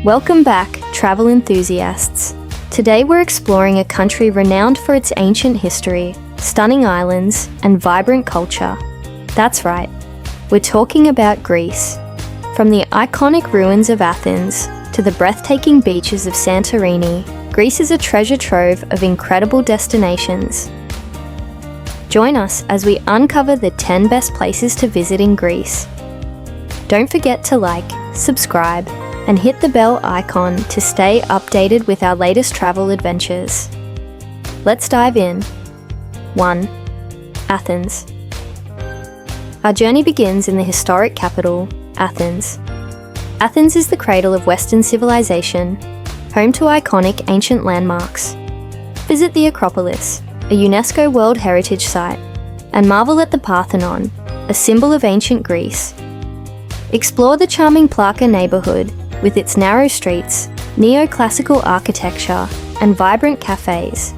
Welcome back, travel enthusiasts. Today we're exploring a country renowned for its ancient history, stunning islands, and vibrant culture. That's right, we're talking about Greece. From the iconic ruins of Athens to the breathtaking beaches of Santorini, Greece is a treasure trove of incredible destinations. Join us as we uncover the 10 best places to visit in Greece. Don't forget to like, subscribe, and hit the bell icon to stay updated with our latest travel adventures. Let's dive in. 1. Athens. Our journey begins in the historic capital, Athens. Athens is the cradle of Western civilization, home to iconic ancient landmarks. Visit the Acropolis, a UNESCO World Heritage Site, and marvel at the Parthenon, a symbol of ancient Greece. Explore the charming Plaka neighbourhood with its narrow streets, neoclassical architecture, and vibrant cafes.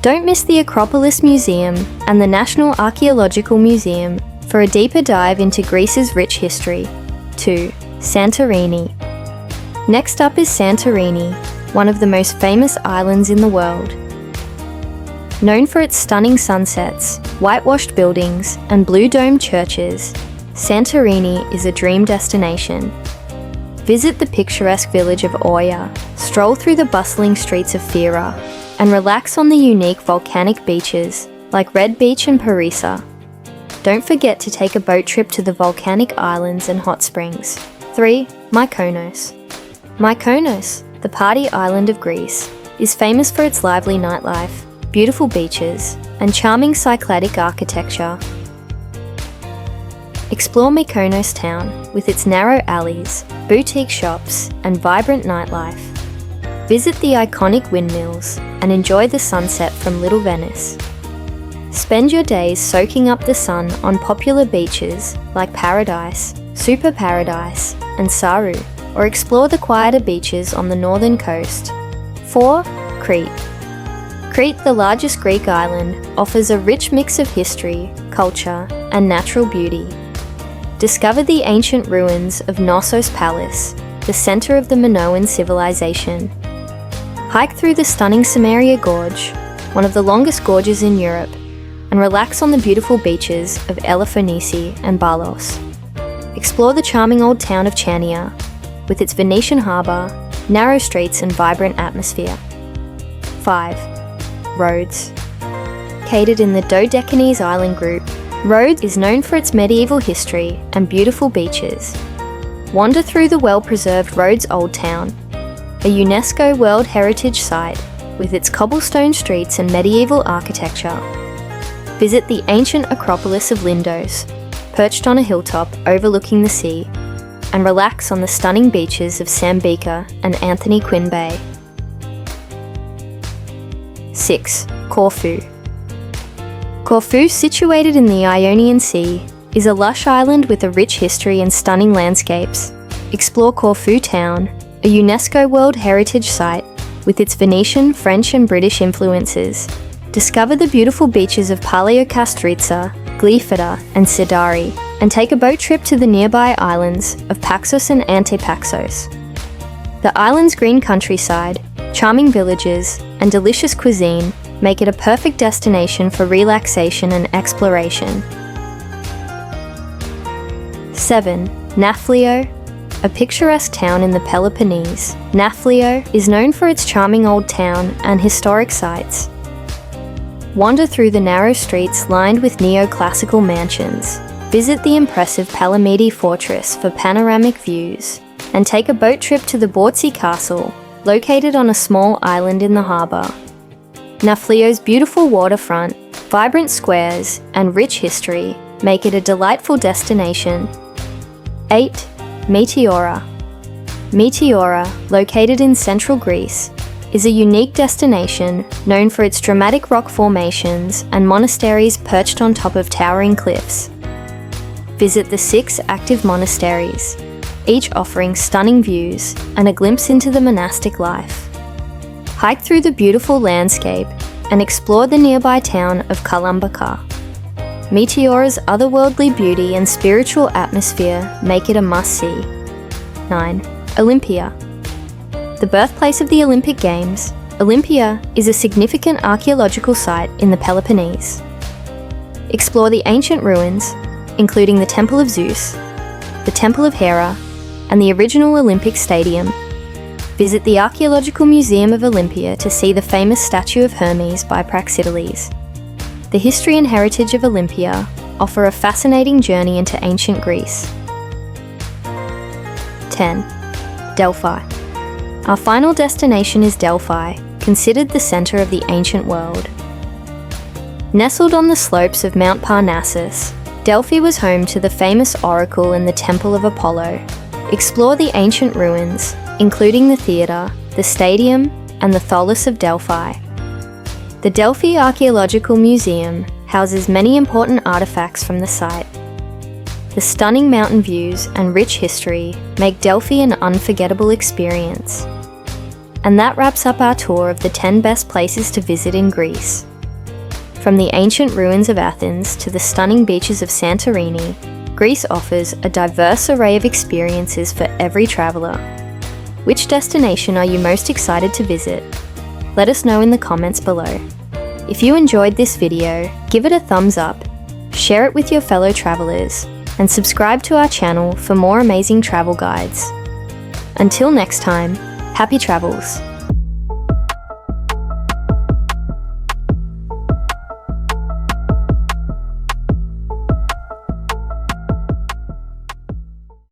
Don't miss the Acropolis Museum and the National Archaeological Museum for a deeper dive into Greece's rich history. 2. Santorini. Next up is Santorini, one of the most famous islands in the world. Known for its stunning sunsets, whitewashed buildings, and blue-domed churches, Santorini is a dream destination. Visit the picturesque village of Oya, stroll through the bustling streets of Thera, and relax on the unique volcanic beaches like Red Beach and Parisa. Don't forget to take a boat trip to the volcanic islands and hot springs. 3. Mykonos. Mykonos, the party island of Greece, is famous for its lively nightlife, beautiful beaches, and charming Cycladic architecture. Explore Mykonos town with its narrow alleys, boutique shops, and vibrant nightlife. Visit the iconic windmills and enjoy the sunset from Little Venice. Spend your days soaking up the sun on popular beaches like Paradise, Super Paradise, and Saru, or explore the quieter beaches on the northern coast. 4. Crete. Crete, the largest Greek island, offers a rich mix of history, culture, and natural beauty. Discover the ancient ruins of Knossos Palace, the center of the Minoan civilization. Hike through the stunning Samaria Gorge, one of the longest gorges in Europe, and relax on the beautiful beaches of Elefonici and Balos. Explore the charming old town of Chania, with its Venetian harbour, narrow streets, and vibrant atmosphere. 5. Rhodes. Catered in the Dodecanese island group, Rhodes is known for its medieval history and beautiful beaches. Wander through the well-preserved Rhodes Old Town, a UNESCO World Heritage Site with its cobblestone streets and medieval architecture. Visit the ancient Acropolis of Lindos, perched on a hilltop overlooking the sea, and relax on the stunning beaches of Sambuca and Anthony Quinn Bay. 6. Corfu. Corfu, situated in the Ionian Sea, is a lush island with a rich history and stunning landscapes. Explore Corfu town, a UNESCO World Heritage Site with its Venetian, French, and British influences. Discover the beautiful beaches of Paleokastritsa, Glyfada, and Sidari, and take a boat trip to the nearby islands of Paxos and Antipaxos. The island's green countryside, charming villages, and delicious cuisine make it a perfect destination for relaxation and exploration. 7. Nafplio. A picturesque town in the Peloponnese, Nafplio is known for its charming old town and historic sites. Wander through the narrow streets lined with neoclassical mansions. Visit the impressive Palamidi Fortress for panoramic views, and take a boat trip to the Bortzi Castle, located on a small island in the harbour. Nafplio's beautiful waterfront, vibrant squares, and rich history make it a delightful destination. 8. Meteora. Meteora, located in central Greece, is a unique destination known for its dramatic rock formations and monasteries perched on top of towering cliffs. Visit the 6 active monasteries, each offering stunning views and a glimpse into the monastic life. Hike through the beautiful landscape and explore the nearby town of Kalambaca. Meteora's otherworldly beauty and spiritual atmosphere make it a must-see. 9. Olympia. The birthplace of the Olympic Games, Olympia is a significant archaeological site in the Peloponnese. Explore the ancient ruins, including the Temple of Zeus, the Temple of Hera, and the original Olympic Stadium. Visit the Archaeological Museum of Olympia to see the famous statue of Hermes by Praxiteles. The history and heritage of Olympia offer a fascinating journey into ancient Greece. 10. Delphi. Our final destination is Delphi, considered the center of the ancient world. Nestled on the slopes of Mount Parnassus, Delphi was home to the famous oracle and the Temple of Apollo. Explore the ancient ruins, including the theatre, the stadium, and the Tholos of Delphi. The Delphi Archaeological Museum houses many important artifacts from the site. The stunning mountain views and rich history make Delphi an unforgettable experience. And that wraps up our tour of the 10 best places to visit in Greece. From the ancient ruins of Athens to the stunning beaches of Santorini, Greece offers a diverse array of experiences for every traveller. Which destination are you most excited to visit? Let us know in the comments below. If you enjoyed this video, give it a thumbs up, share it with your fellow travellers, and subscribe to our channel for more amazing travel guides. Until next time, happy travels!